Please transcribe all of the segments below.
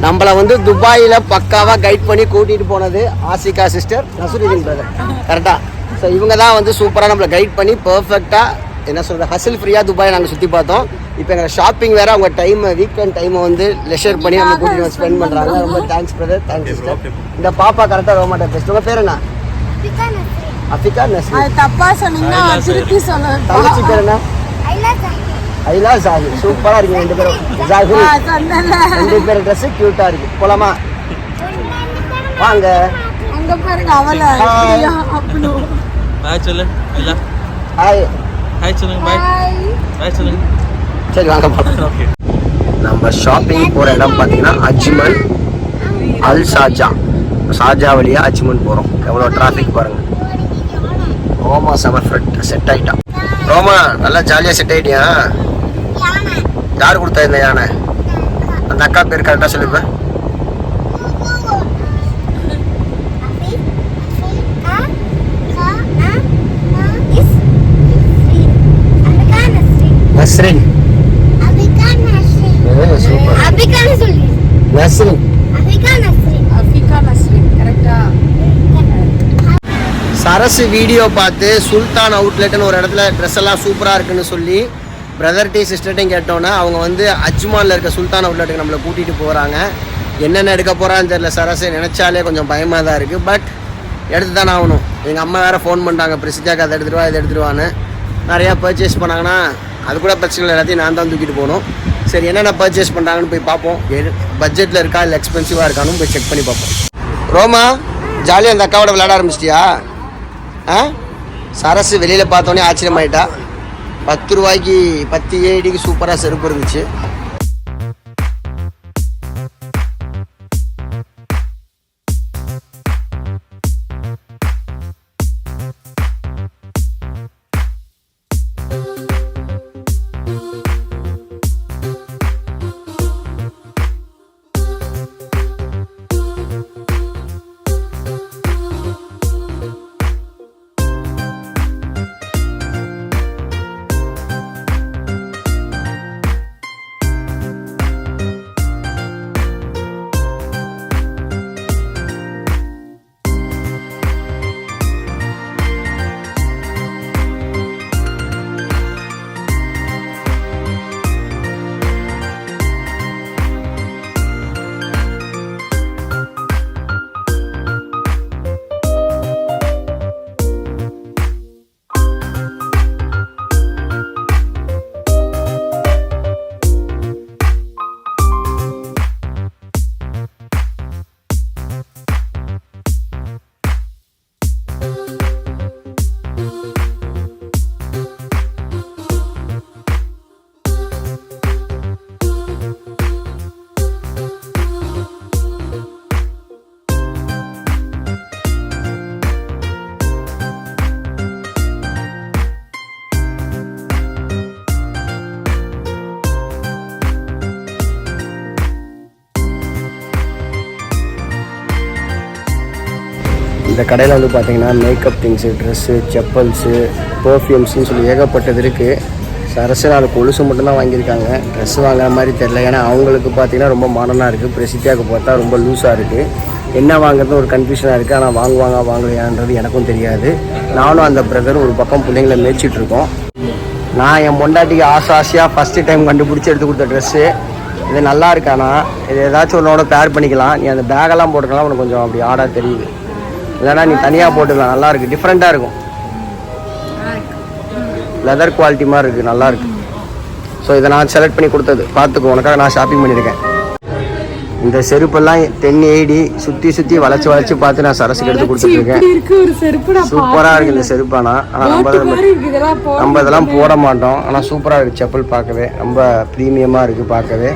நம்மளை வந்து துபாயில் பக்காவாக கைட் பண்ணி கூட்டிகிட்டு போனது ஆசிகா சிஸ்டர், நசுருதீன் பிரதர், கரெக்டாக. ஸோ இவங்க தான் வந்து சூப்பராக நம்மளை கைட் பண்ணி பர்ஃபெக்டாக என்ன சொல்கிறது ஹசில் ஃப்ரீயாக துபாயை நாங்கள் சுற்றி பார்த்தோம். இப்போ எங்கள் ஷாப்பிங் வேறு அவங்க டைமை வீக்கெண்ட் டைமை வந்து லெஷர் பண்ணி நம்ம கூட்டிகிட்டு ஸ்பெண்ட் பண்ணுறாங்க. ரொம்ப தேங்க்ஸ் பிரதர், தேங்க்ஸ் சிஸ்டர். இந்த பாப்பா கரெக்டாக ரொம்ப மாட்டேன் பேசுகிறேன். உங்கள் பேர் என்ன? அஃபிகா நஸ்ரி. தப்பா சொன்னீங்கன்னா திருப்பி சொல்லுங்க. தங்கச்சி பேர் என்ன? ஐலா ஜாஹிர். சூப்பராக இருக்கு ரெண்டு பேரும். ஜாஹிர் ரெண்டு பேர் ட்ரெஸ்ஸு க்யூட்டாக இருக்கு. போலாமா? வாங்க. அங்க பாருங்க அவள. பாய் சொல்லு. ஐலா ஹாய். ஹாய் சொல்லுங்க. பாய் பாய் சொல்லுங்க. சரி வாங்க போலாம். ஓகே. நம்ம ஷாப்பிங் போகிற இடம் பார்த்தீங்கன்னா அஜ்மன் அல் ஷாஜா. ஷாஜா வழியாக அஜ்மன் போகிறோம். எவ்வளோ டிராஃபிக் பாருங்கள். ரோமா செம செட் ஆகிட்டான். ரோமா நல்லா ஜாலியாக செட் ஆகிட்டியா? யார் கொடுத்தா இந்த யானை? அந்த அக்கா பேர் கரெக்டாக சொல்லிப்பேன். நஸ்ரின். சரசு வீடியோ பார்த்து சுல்தான் அவுட்லெட்னு ஒரு இடத்துல ட்ரெஸ் எல்லாம் சூப்பராக இருக்குன்னு சொல்லி பிரதர்ட்டையும் சிஸ்டர்ட்டையும் கேட்டோன்னே அவங்க வந்து அஜ்மானில் இருக்க சுல்தான் அவுட்லெட்டுக்கு நம்மளை கூட்டிகிட்டு போகிறாங்க. என்னென்ன எடுக்க போகிறான்னு தெரியல. சரசு நினச்சாலே கொஞ்சம் பயமாக தான் இருக்குது. பட் எடுத்து தானே ஆகணும். எங்கள் அம்மா வேறு ஃபோன் பண்ணிட்டாங்க, பிரிசிஜாக்கு அதை எடுத்துகிட்டு வா இதை எடுத்துகிட்டு வான்னு. நிறையா பர்ச்சேஸ் பண்ணாங்கன்னா அது கூட பிரச்சனை இல்லை, எல்லாத்தையும் நான் தான் தூக்கிட்டு போகணும். சரி என்னென்ன பர்ச்சேஸ் பண்ணுறாங்கன்னு போய் பார்ப்போம். பட்ஜெட்டில் இருக்கா இல்லை எக்ஸ்பென்சிவாக இருக்கான்னு போய் செக் பண்ணி பார்ப்போம். ரோமா ஜாலியாக அந்த அக்காவோட விளையாட ஆரம்பிச்சிட்டியா? சரசு வெளியில் பார்த்தோன்னே ஆச்சரியமாயிட்டா. 10 ரூபாய்க்கு 10 ஏடிக்கு சூப்பராக செருப்பு இருந்துச்சு. இந்த கடையில் வந்து பார்த்திங்கன்னா மேக்கப் திங்ஸு, ட்ரெஸ்ஸு, செப்பல்ஸு, பர்ஃப்யூம்ஸ்னு சொல்லி ஏகப்பட்டது இருக்குது. சரசு நாலு கொலுசு மட்டும்தான் வாங்கியிருக்காங்க. ட்ரெஸ் வாங்குற மாதிரி தெரில. ஏன்னா அவங்களுக்கு பார்த்திங்கன்னா ரொம்ப மாடர்னாக இருக்குது. பிரசித்தியாவுக்கு பார்த்தா ரொம்ப லூஸாக இருக்குது. என்ன வாங்குறது ஒரு கன்ஃபியூஷனாக இருக்குது. ஆனால் வாங்கலையான்றது எனக்கும் தெரியாது. நானும் அந்த பிரதர் ஒரு பக்கம் பிள்ளைங்களை மேய்ச்சிட்ருக்கோம். நான் என் பொண்டாட்டிக்கு ஆசையாக ஃபஸ்ட்டு டைம் கண்டுபிடிச்சி எடுத்து கொடுத்த ட்ரெஸ்ஸு இது நல்லா இருக்கானா, இது ஏதாச்சும் ஒன்றோட பேர் பண்ணிக்கலாம். நீ அந்த பேக்கெல்லாம் போட்டுக்கலாம், உனக்கு கொஞ்சம் அப்படி ஆடாக தெரியுது. இல்லைனா நீ தனியாக போட்டுக்கலாம். நல்லாயிருக்கு, டிஃப்ரெண்ட்டாக இருக்கும். லெதர் குவாலிட்டி மாதிரி இருக்குது, நல்லாயிருக்கு. ஸோ இதை நான் செலக்ட் பண்ணி கொடுத்தது. பார்த்துக்கோ, உனக்காக நான் ஷாப்பிங் பண்ணியிருக்கேன். இந்த செருப்பெல்லாம் 1080 சுற்றி வளைச்சு பார்த்து நான் சரசுக்கு எடுத்து கொடுத்துட்ருக்கேன். சூப்பராக இருக்குது இந்த செருப்பானா. ஆனால் நம்ம இதெல்லாம் போட மாட்டோம். ஆனால் சூப்பராக இருக்குது செப்பல். பார்க்கவே ரொம்ப ப்ரீமியமாக இருக்குது பார்க்கவே.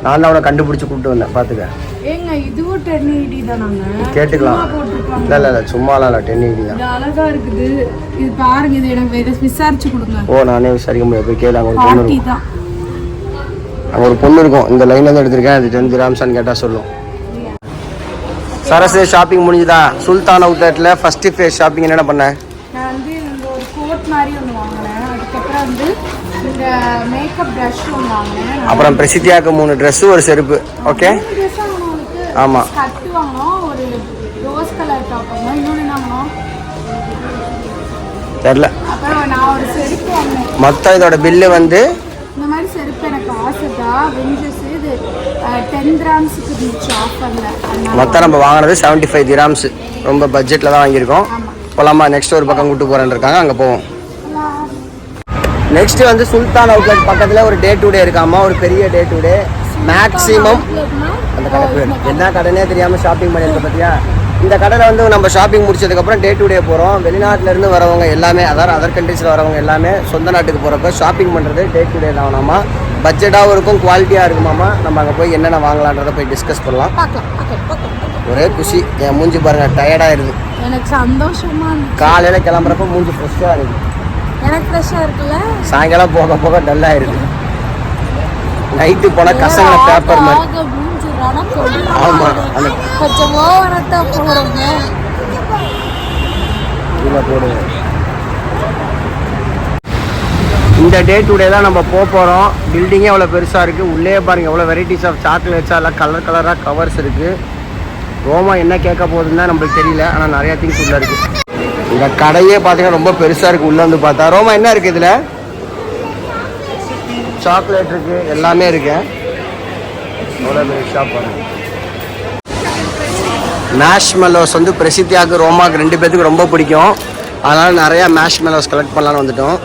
நான் தான் அவனை கண்டுபிடிச்சி கூப்பிட்டு வந்தேன். பார்த்துக்க, கேட்டுக்கலாம். இல்லை சும்மாலாம் இல்லை, 1080 தான். ஓ, நானே விசாரிக்க முடியாது. போய் கேளு. அங்கே ஒரு பொண்ணு இருக்கும். இந்த லைன்ல தான் எடுத்திருக்கேன். அது 10 dirhams கேட்டால் சொல்லும். சரசு ஷாப்பிங் முடிஞ்சுதா? சுல்தான் அவுட்லெட்டில் ஃபஸ்ட்டு ஃபேஸ் ஷாப்பிங் என்னென்ன பண்ணேன்? நான் வந்து ஒரு கோட் மாதிரி ஒன்று வாங்கினேன். அதுக்கப்புறம் வந்து இந்த மேக்கப் ப்ரஷ் வாங்கினேன். அப்புறம் பிரசித்தியாவுக்கு 3 ட்ரெஸ்ஸு ஒரு செருப்பு. ஓகே ஆமாம். ஸ்கர்ட் வாங்கினோம், ஒரு ரோஸ் கலர் டாப் வாங்கினோம், இன்னொன்று என்ன வாங்கினோம் தெரில. அப்புறம் நான் ஒரு செருப்பு வாங்கினேன். மொத்தம் இதோட பில்லு வந்து இந்த மாதிரி செருப்பு எனக்கு ஆசை தான். வெஞ்சஸ் இது 10 கிராம்ஸுக்கு இருந்துச்சு ஆஃபரில். மொத்தம் நம்ம வாங்கினது 75 dirhams. ரொம்ப பட்ஜெட்டில் தான் வாங்கியிருக்கோம். போகலாமா? நெக்ஸ்ட் ஒரு பக்கம் கூட்டு போகிறேன்னு இருக்காங்க, அங்கே போவோம். நெக்ஸ்ட் வந்து சுல்தான் அவுட்லெட் பக்கத்தில் ஒரு டே டு டே இருக்காமா, ஒரு பெரிய டே டு டே. மேக்ஸிமம் அந்த கடை பேர் என்ன கடைனே தெரியாமல் ஷாப்பிங் பண்ணியிருக்க பார்த்தியா. இந்த கடையில் வந்து நம்ம ஷாப்பிங் முடிச்சதுக்கப்புறம் டே டு டே போகிறோம். வெளிநாட்டிலேருந்து வரவங்க எல்லாமே, அதாவது அதர் கண்ட்ரீஸில் வரவங்க எல்லாமே சொந்த நாட்டுக்கு போகிறப்ப ஷாப்பிங் பண்ணுறது டே டு டே தானாமா. பட்ஜெட்டாகவும் இருக்கும், குவாலிட்டியாக இருக்குமாமா. நம்ம அங்கே போய் என்னென்ன வாங்கலான்றதை போய் டிஸ்கஸ் பண்ணலாம். ஒரே குஷி. என் மூஞ்சி பாருங்கள், டயர்டாகிடுது. எனக்கு சந்தோஷமா இருந்துச்சு. காலையில் கிளம்புறப்ப மூஞ்சி ஃப்ரெஷ்ஷாக இருக்குது. எனக்கு ஃப்ரெஷ்ஷாக இருக்குல்ல. சாயங்காலம் போக போக டல்லாகிடுது. நைட்டு போனால் கசங்கிற பேப்பர் மாதிரி. ஆமாம், அந்த கொஞ்சம் ஓவரத்தை போடுங்க. இதில் போடுவோம். இந்த டே டு டே தான் நம்ம போகிறோம். பில்டிங்கே எவ்வளோ பெருசாக இருக்குது. உள்ளே பாருங்கள் எவ்வளோ வெரைட்டிஸ் ஆஃப் சாக்லேட்ஸாக எல்லாம் கலர் கலராக கவர்ஸ் இருக்குது. ரோமா என்ன கேட்க போகுதுன்னு தான் நம்மளுக்கு தெரியல, ஆனால் நிறையா திங்ஸ் உள்ளே இருக்குது. இந்த கடையே பார்த்தீங்கன்னா ரொம்ப பெருசாக இருக்குது. உள்ளே வந்து பார்த்தா ரோமா என்ன இருக்குது இதில்? சாக்லேட் இருக்குது, எல்லாமே இருக்கு. எவ்வளோ பெரிய ஷாப் பாருங்கள். மேஷ் மெலோஸ் வந்து பிரசித்தியாவுக்கு ரோமாவுக்கு 2 பேத்துக்கு ரொம்ப பிடிக்கும். அதனால் நிறையா மேஷ் மெலோஸ் கலெக்ட் பண்ணலான்னு வந்துட்டோம்.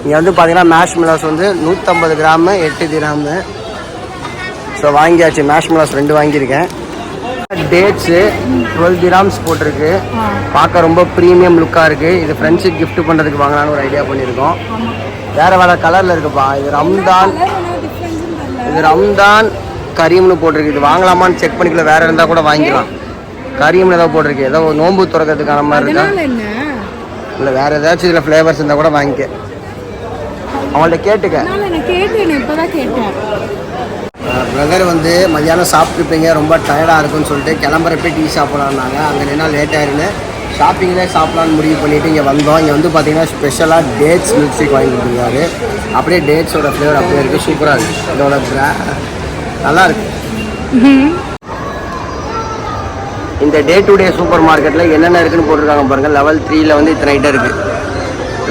இங்கே வந்து பார்த்தீங்கன்னா மேஷ் மெலோஸ் வந்து 150 கிராமு 8 dirham. ஸோ வாங்கியாச்சு. மேஷ் மெலோஸ் 2 வாங்கியிருக்கேன். டேட்ஸு 12 dirhams போட்டிருக்கு. பார்க்க ரொம்ப ப்ரீமியம் லுக்காக இருக்குது. இது ஃப்ரெண்ட்ஸுக்கு கிஃப்ட் பண்ணுறதுக்கு வாங்கலான்னு ஒரு ஐடியா பண்ணியிருக்கோம். வேறு வேறு கலரில் இருக்குப்பா. இது ரம்தான் கரீம்னு போட்டிருக்கு. இது வாங்கலாமான்னு செக் பண்ணிக்கல, வேறு இருந்தால் கூட வாங்கிக்கலாம். கரீம்னு ஏதோ போட்டிருக்கு. ஏதோ நோம்பு திறக்கிறதுக்கான மாதிரி இருக்கா இல்லை, வேறு ஏதாச்சும் இதில் ஃப்ளேவர்ஸ் இருந்தால் கூட வாங்கிக்க. அவங்கள்ட்ட கேட்டுக்க. பிரதர் வந்து மதியானம் சாப்பிட்டுருப்பீங்க, ரொம்ப டயர்டாக இருக்குன்னு சொல்லிட்டு கிளம்புறப்ப டீ சாப்பிட்லான்னாங்க. அங்கே நின்னா லேட் ஆயிருன்னு ஷாப்பிங்லேயே சாப்பிட்லான்னு முடிவு பண்ணிவிட்டு இங்கே வந்தோம். இங்கே வந்து பார்த்தீங்கன்னா ஸ்பெஷலாக டேட்ஸ் மில்க் ஷேக் வாங்கி கொடுத்துருக்காரு. அப்படியே டேட்ஸோட ஃப்ளேவர் அப்படியே இருக்குது. சூப்பராக இருக்குது. இதோட நல்லா இருக்கு. இந்த டே டு டே சூப்பர் மார்க்கெட்டில் என்னென்ன இருக்குன்னு போட்டிருக்காங்க பாருங்கள். லெவல் 3ல் வந்து இத்தனை ஐட்டம் இருக்குது.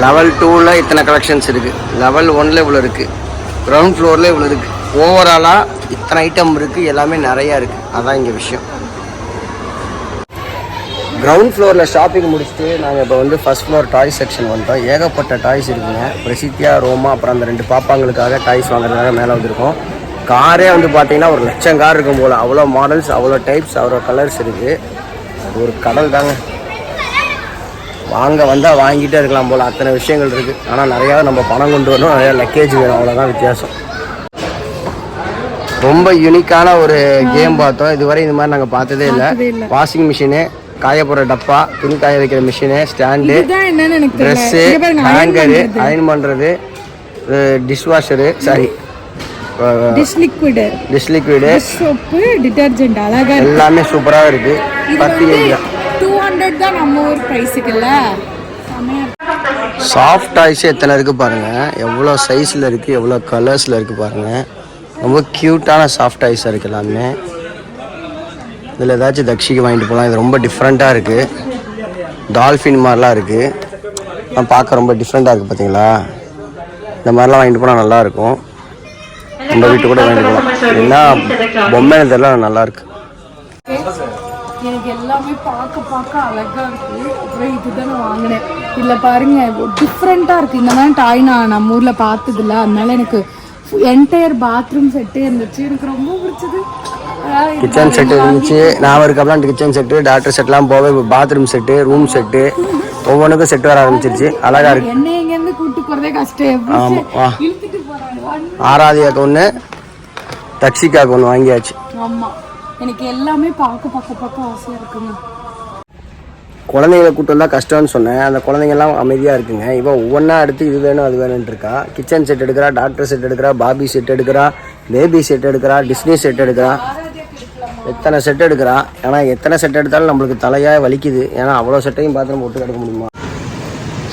லெவல் 2ல் இத்தனை கலெக்ஷன்ஸ் இருக்குது. லெவல் 1ல் இவ்வளோ இருக்குது. கிரவுண்ட் ஃப்ளோரில் இவ்வளோ இருக்குது. ஓவராலாக இத்தனை ஐட்டம் இருக்குது. எல்லாமே நிறையா இருக்குது. அதான் இங்கே விஷயம். கிரவுண்ட் ஃப்ளோரில் ஷாப்பிங் முடிச்சுட்டு நாங்கள் இப்போ வந்து ஃபஸ்ட் ஃப்ளோர் டாய்ஸ் செக்ஷன் வந்துட்டோம். ஏகப்பட்ட டாய்ஸ் இருக்குங்க. பிரசித்தியா, ரோமா, அப்புறம் அந்த 2 பாப்பாங்களுக்காக டாய்ஸ் வாங்குறதுக்காக மேலே வந்திருக்கோம். காரே வந்து பார்த்தீங்கன்னா 1,00,000 கார் இருக்கும் போல். அவ்வளோ மாடல்ஸ், அவ்வளோ டைப்ஸ், அவ்வளோ கலர்ஸ் இருக்குது. அது ஒரு கடல் தாங்க. வாங்க வந்தால் வாங்கிட்டே இருக்கலாம் போல், அத்தனை விஷயங்கள் இருக்குது. ஆனால் நிறையா நம்ம பணம் கொண்டு வரணும், நிறையா லக்கேஜ் வேணும், அவ்வளோதான் வித்தியாசம். ரொம்ப யூனிக்கான ஒரு கேம் பார்த்தோம். இதுவரை இந்த மாதிரி நாங்கள் பார்த்ததே இல்லை. வாஷிங் மிஷினு, காய போடுற டப்பா, துணி காய வைக்கிற machine, stand, dress, hanger, iron பண்ணுறது, dish washer, sorry dish liquid, soap, detergent அழகா எல்லாமே சூப்பராக இருக்குது. 200 தான் நம்ம ஊர் ப்ரைஸுக்கு இல்லை. சாஃப்ட் டாய்ஸ் எத்தனை இருக்குது பாருங்கள். எவ்வளோ சைஸில் இருக்குது, எவ்வளோ கலர்ஸில் இருக்குது பாருங்கள். ரொம்ப க்யூட்டான சாஃப்ட் டாய்ஸாக இருக்குது எல்லாமே. இதில் ஏதாச்சும் தக்ஷிக்கு வாங்கிட்டு போகலாம். இது ரொம்ப டிஃப்ரெண்ட்டாக இருக்குது. டால்ஃபின் மாதிரிலாம் இருக்குது. பார்க்க ரொம்ப டிஃப்ரெண்ட்டாக இருக்குது பார்த்தீங்களா. இந்த மாதிரிலாம் வாங்கிட்டு போனால் நல்லாயிருக்கும். நம்ம வீட்டு கூட வாங்கிட்டு போகலாம். என்ன பொம்மை இதெல்லாம் நல்லாயிருக்கு. எனக்கு எல்லாமே பார்க்க அழகா இருக்கு. அப்புறம் இதுதான் நான் வாங்கினேன். இதில் பாருங்க டிஃப்ரெண்ட்டாக இருக்குது. இந்த மாதிரி டாய் நான் நம்ம ஊரில் பார்த்ததில்ல. அதனால எனக்கு என்டையர் பாத்ரூம் செட்டே இருந்துச்சு. எனக்கு ரொம்ப பிடிச்சது. கிச்சன் செட்டு இருந்துச்சு. நான் இருக்கப்பலாம் கிச்சன் செட்டு, டாக்டர் செட்லாம் போக இப்போ பாத்ரூம் செட்டு, ரூம் செட்டு, ஒவ்வொன்றுக்கும் செட்டு வர ஆரம்பிச்சிருச்சு. அழகாக இருக்குது. என்ன இங்கேருந்து கூப்பிட்டு போகிறதே கஷ்டம். ஆமாம். இழுத்துட்டு போகிறாங்க. ஆராதியாக்கு ஒன்று, தக்ஷிக்காவுக்கு ஒன்று வாங்கியாச்சு. ஆமாம். எனக்கு எல்லாமே பார்க்க ஆசையாக இருக்குங்க. குழந்தைங்களை கூட்டு வந்தால் கஷ்டம்னு சொன்னேன். அந்த குழந்தைங்கள்லாம் அமைதியாக இருக்குங்க. இப்போ ஒவ்வொன்றா எடுத்து இது வேணும் அது வேணும்னு இருக்கா. கிச்சன் செட் எடுக்கிறா, டாக்டர் செட் எடுக்கிறா, பாபி செட் எடுக்கிறா, பேபி செட் எடுக்கிறா, டிஸ்னி செட் எடுக்கிறா, எத்தனை செட் எடுக்கிறா. ஏன்னா எத்தனை செட் எடுத்தாலும் நம்மளுக்கு தலையாக வலிக்குது. ஏன்னா அவ்வளோ செட்டையும் பார்த்து நம்ம விட்டு கிடக்க முடியுமா.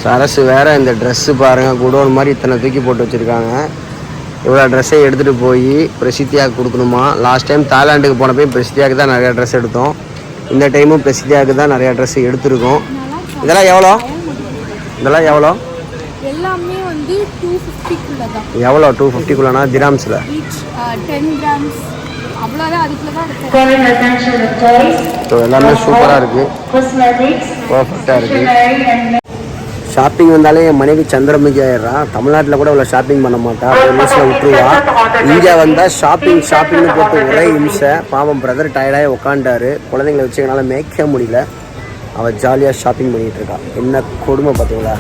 சரசு வேறு இந்த ட்ரெஸ்ஸு பாருங்கள், குடோன் மாதிரி இத்தனை தூக்கி போட்டு வச்சுருக்காங்க. இவ்வளோ ட்ரெஸ்ஸை எடுத்துகிட்டு போய் பிரசித்தியாவுக்கு கொடுக்கணுமா. லாஸ்ட் டைம் தாய்லாண்டுக்கு போனப்போ பிரசித்தியாவுக்கு தான் நிறையா ட்ரெஸ் எடுத்தோம். இந்த டைமும் பிரசித்தியாவுக்கு தான் நிறையா ட்ரெஸ் எடுத்துருக்கோம். இதெல்லாம் எவ்வளோ? இதெல்லாம் எவ்வளோ? எல்லாமே வந்து 250 தான். எவ்வளோ? 250 திராம்ஸில் 10 grams அவ்வளோதான். அதுக்குள்ள தான் இருக்கு. ஸோ எல்லாமே சூப்பராக இருக்குது, பர்ஃபெக்டாக இருக்குது. ஷாப்பிங் வந்தாலே என் மனைவி சந்திரமுகி ஆயிடுறான். தமிழ்நாட்டில் கூட இவ்வளோ ஷாப்பிங் பண்ண மாட்டா, ஒரு நிமிஷத்தில் விட்டுருவா. இங்கே வந்தால் ஷாப்பிங்னு போட்டு ஒரே நிமிஷம். பாவம் பிரதர் டயர்டாகி உட்காண்டாரு. குழந்தைங்களை வச்சு என்னால் மேய்க்க முடியல. அவள் ஜாலியாக ஷாப்பிங் பண்ணிகிட்டு இருக்கா. என்ன கொடுமை பார்த்தீங்களா?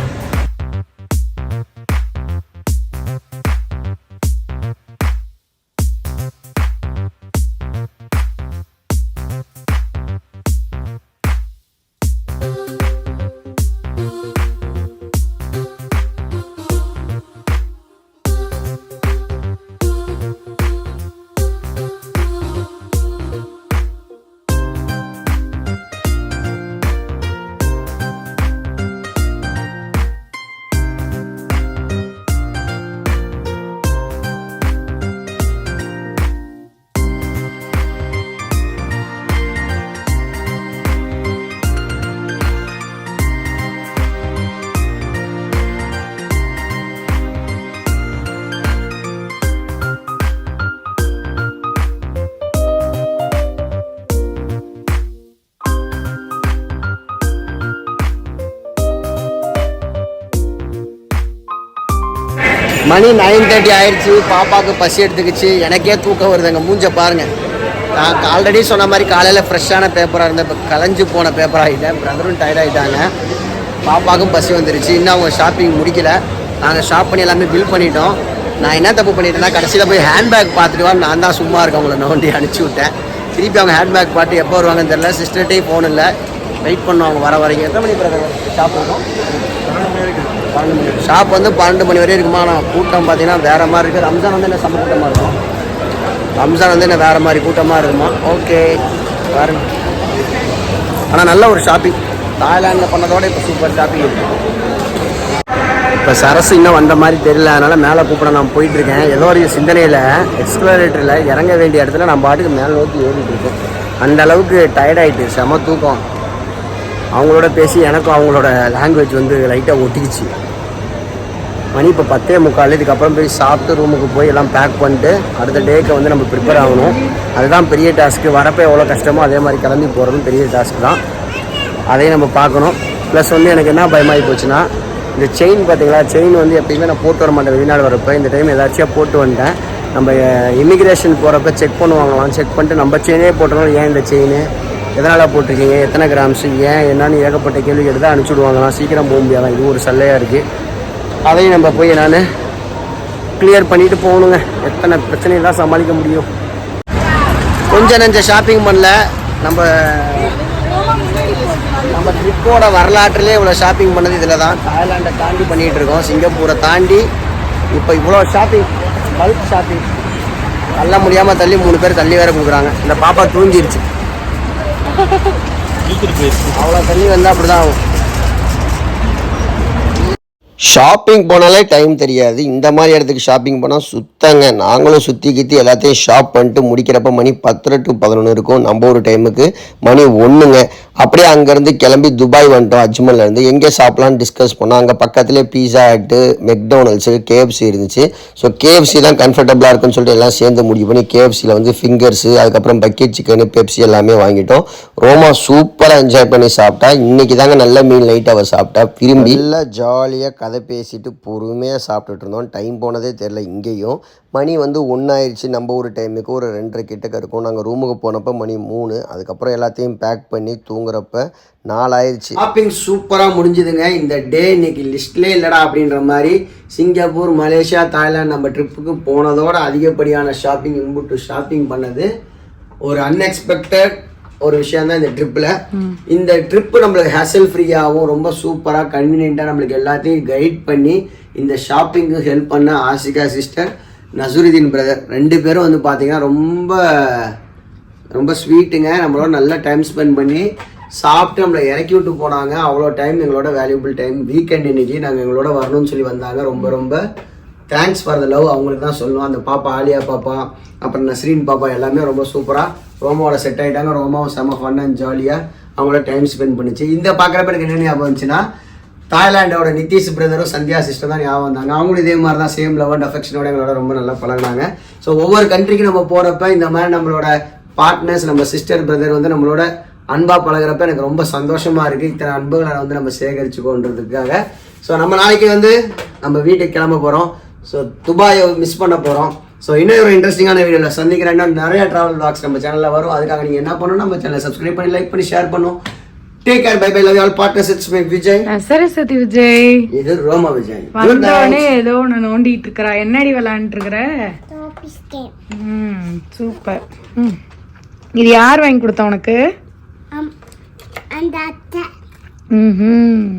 மணி 9:30 ஆயிடுச்சு. பாப்பாவுக்கு பசி எடுத்துக்கிச்சு. எனக்கே தூக்கம் வருதுங்க. மூஞ்ச பாருங்கள். நான் ஆல்ரெடி சொன்ன மாதிரி காலையில் ஃப்ரெஷ்ஷான பேப்பராக இருந்தேன், இப்போ கலைஞ்சு போன பேப்பர் ஆகிட்டேன். பிரதரும் டயர்ட் ஆகிட்டாங்க. பாப்பாவுக்கும் பசி வந்துருச்சு. இன்னும் அவங்க ஷாப்பிங் முடிக்கல. நாங்கள் ஷாப் பண்ணி எல்லாமே பில் பண்ணிட்டோம். நான் என்ன தப்பு பண்ணிட்டேன்னா கடைசியில் போய் ஹேண்ட்பேக் பார்த்துட்டு வா, நான் தான் சும்மா இருக்கேன், அவங்கள நோண்டி அனுப்பிச்சி விட்டேன். திருப்பி அவங்க ஹேண்ட்பேக் பார்த்து எப்போ வருவாங்கன்னு தெரியல. சிஸ்டர்கிட்டே ஃபோன் இல்லை, வெயிட் பண்ணோம் அவங்க வர வரைக்கும். எத்தனை மணி பிரதர் ஷாப் இருக்கும்? 12 மணி. ஷாப் வந்து 12 மணி வரையும் இருக்குமா. நான் கூட்டம் பார்த்தீங்கன்னா வேறு மாதிரி இருக்குது. ரம்ஜான் வந்து என்ன செம்ம கூட்டமாக இருக்கும். ரம்ஜான் வந்து என்ன வேறு மாதிரி கூட்டமாக இருக்குமா. ஓகே பாருங்க. ஆனால் நல்ல ஒரு ஷாப்பிங். தாய்லாண்டில் பண்ணதோட இப்போ சூப்பர் ஷாப்பிங் இருக்குது. இப்போ சரசு இன்னும் வந்த மாதிரி தெரியல, அதனால் மேலே கூப்பிட நான் போயிட்டுருக்கேன். ஏதோ ஒரு சிந்தனையில் எக்ஸ்ப்ளரேட்டரில் இறங்க வேண்டிய இடத்துல நான் பாட்டுக்கு மேலே நோக்கி ஏறிட்டு இருக்கேன். அந்த அளவுக்கு டயர்டாயிட்டு, செம தூக்கம். அவங்களோட பேசி எனக்கும் அவங்களோட லாங்குவேஜ் வந்து லைட்டாக ஒட்டிக்கிச்சு. மணி இப்போ 10:45. இதுக்கப்புறம் போய் சாப்பிட்டு ரூமுக்கு போய் எல்லாம் பேக் பண்ணிட்டு அடுத்த டேக்கு வந்து நம்ம ப்ரிப்பேர் ஆகணும். அதுதான் பெரிய டாஸ்க்கு. வரப்போ எவ்வளோ கஷ்டமோ அதே மாதிரி கிளம்பி போகிறதும் பெரிய டாஸ்க் தான். அதையும் நம்ம பார்க்கணும். ப்ளஸ் வந்து எனக்கு என்ன பயமாகி போச்சுன்னா, இந்த செயின் பார்த்தீங்களா, செயின் வந்து எப்பயுமே நான் போட்டு வர மாட்டேன் வெளிநாடு வரப்போ. இந்த டைம் ஏதாச்சும் போட்டு வந்துட்டேன். நம்ம இமிக்ரேஷன் போகிறப்ப செக் பண்ணுவாங்களாம். செக் பண்ணிட்டு நம்ம செயினே போட்டோம். ஏன் இந்த செயின் எதனால் போட்டிருக்கீங்க, எத்தனை கிராம்ஸு, ஏன் என்னன்னு ஏகப்பட்ட கேள்வி கேட்டு தான் அனுப்பிச்சுடுவாங்களாம். சீக்கிரம் போக முடியாதான். இது ஒரு சல்லையாக இருக்குது. அதையும் நம்ம போய் நான் கிளியர் பண்ணிவிட்டு போகணுங்க. எத்தனை பிரச்சனையெல்லாம் சமாளிக்க முடியும். கொஞ்சம் நெஞ்ச ஷாப்பிங் பண்ணல. நம்ம ட்ரிப்போட வரலாற்றிலே இவ்வளோ ஷாப்பிங் பண்ணது இதில் தான். தாய்லாண்டை தாண்டி பண்ணிகிட்டு இருக்கோம், சிங்கப்பூரை தாண்டி. இப்போ இவ்வளோ ஷாப்பிங், பல்க் ஷாப்பிங். தள்ள முடியாமல் தள்ளி 3 பேர் தள்ளி வேறு கொடுக்குறாங்க. இந்த பாப்பா தூங்கிருச்சு. அவ்வளோ தள்ளி வந்தால் அப்படி தான் ஆகும். ஷாப்பிங் போனாலே டைம் தெரியாது. இந்த மாதிரி இடத்துக்கு ஷாப்பிங் போனால் சுத்தங்க. நாங்களும் சுற்றி கித்தி எல்லாத்தையும் ஷாப் பண்ணிட்டு முடிக்கிறப்ப மணி 10 to 11 இருக்கும். நம்ம ஒரு டைமுக்கு மணி 1ங்க. அப்படியே அங்கேருந்து கிளம்பி துபாய் வந்துட்டோம். அஜ்மல்லேருந்து எங்கே சாப்பிட்லான்னு டிஸ்கஸ் பண்ணோம். அங்கே பக்கத்துலேயே பீஸா ஹட்டு, மெக்டோனல்ஸு, KFC இருந்துச்சு. ஸோ KFC தான் கம்ஃபர்டபுளாக இருக்குன்னு சொல்லிட்டு எல்லாம் சேர்ந்து முடிவு பண்ணி KFCயில் வந்து ஃபிங்கர்ஸு, அதுக்கப்புறம் பக்கெட் சிக்கனு, பெப்சி எல்லாமே வாங்கிட்டோம். ரோமா சூப்பராக என்ஜாய் பண்ணி சாப்பிட்டா. இன்றைக்கி தாங்க நல்ல மீன் நைட் அவள் சாப்பிட்டா. விரும்பி நல்லா ஜாலியாக கதை பேசிட்டு பொறுமையாக சாப்பிட்டுட்டு இருந்தோம். டைம் போனதே தெரில. இங்கேயும் மணி வந்து 1 ஆயிடுச்சு. நம்ம ஒரு டைமுக்கு ஒரு 2:30 கிட்டக்க இருக்கும். நாங்கள் ரூமுக்கு போனப்போ மணி 3. அதுக்கப்புறம் எல்லாத்தையும் பேக் பண்ணி தூங்குறப்ப 4 ஆயிடுச்சு. ஷாப்பிங் சூப்பராக முடிஞ்சுதுங்க. இந்த டே இன்னைக்கு லிஸ்ட்லேயே இல்லைடா அப்படின்ற மாதிரி. சிங்கப்பூர், மலேசியா, தாய்லாந்து நம்ம ட்ரிப்புக்கு போனதோட அதிகப்படியான ஷாப்பிங் இன்புட்டு ஷாப்பிங் பண்ணது ஒரு அன்எக்ஸ்பெக்டட் ஒரு விஷயம் தான் இந்த ட்ரிப்பில். இந்த ட்ரிப்பு நம்மளுக்கு ஹேசல் ஃப்ரீயாகவும் ரொம்ப சூப்பராக கன்வீனியண்ட்டாக நம்மளுக்கு எல்லாத்தையும் கைட் பண்ணி இந்த ஷாப்பிங்கு ஹெல்ப் பண்ண ஆசிகா சிஸ்டர், நசுருதீன் பிரதர் 2 பேரும் வந்து பார்த்தீங்கன்னா ரொம்ப ரொம்ப ஸ்வீட்டுங்க. நம்மளோட நல்ல டைம் ஸ்பெண்ட் பண்ணி சாப்பிட்டு நம்மளை இறக்கி விட்டு போனாங்க. அவ்வளோ டைம் எங்களோட வேல்யூபிள் டைம். வீக்கெண்ட் இன்னைக்கு நாங்கள் எங்களோட வரணும்னு சொல்லி வந்தாங்க. ரொம்ப ரொம்ப தேங்க்ஸ் ஃபார் த லவ் அவங்களுக்கு தான் சொல்லுவோம். அந்த பாப்பா ஆலியா பாப்பா, அப்புறம் நஸ்ரீன் பாப்பா எல்லாமே ரொம்ப சூப்பராக ரோமாவோட செட் ஆகிட்டாங்க. ரோமாவும் செம்ம ஃபன் அண்ட் ஜாலியாக அவங்களோட டைம் ஸ்பெண்ட் பண்ணிச்சு. இந்த பார்க்குறப்ப எனக்கு என்ன ஞாபகம் வந்துச்சுன்னா, தாய்லாண்டோட நிதிஷ் பிரதரும் சந்தியா சிஸ்டர் தான் ஞாபகம் வந்தாங்க. அவங்களும் இதே மாதிரி தான் சேம் லவ் அண்ட் அஃபெக்ஷனோட எங்களோட ரொம்ப நல்லா பழகினாங்க. ஸோ ஒவ்வொரு கண்ட்ரிக்கு நம்ம போகிறப்ப இந்த மாதிரி நம்மளோட பார்ட்னர்ஸ், நம்ம சிஸ்டர் பிரதர் வந்து நம்மளோட அன்பாக பழகிறப்ப எனக்கு ரொம்ப சந்தோஷமாக இருக்குது. இத்தனை அன்புகளை வந்து நம்ம சேகரிச்சுக்கோன்றதுக்காக. ஸோ நம்ம நாளைக்கு வந்து நம்ம வீட்டுக்கு கிளம்ப போகிறோம். ஸோ துபாயை மிஸ் பண்ண போகிறோம். ஸோ இன்னும் ஒரு இன்ட்ரெஸ்டிங்கான வீடியோவில் சந்திக்கிறேன். இன்னும் நிறைய ட்ராவல் வ்ளாக்ஸ் நம்ம சேனலில் வரும். அதுக்காக நீங்கள் என்ன பண்ணணும், நம்ம சேனலை சப்ஸ்கிரைப் பண்ணி லைக் பண்ணி ஷேர் பண்ணும். Take care, bye bye, love you all. Partners, it's me Vijay. Saraswati Vijay. இது ரோமா விஜய். வந்தோடனே ஏதோ ஒன்று நோண்டிட்டு இருக்கிறா. என்னடி விளையாண்டுட்டு இருக்கிற? சூப்பர். இது யார் வாங்கி கொடுத்தா உனக்கு? அந்த அத்தை. ம்.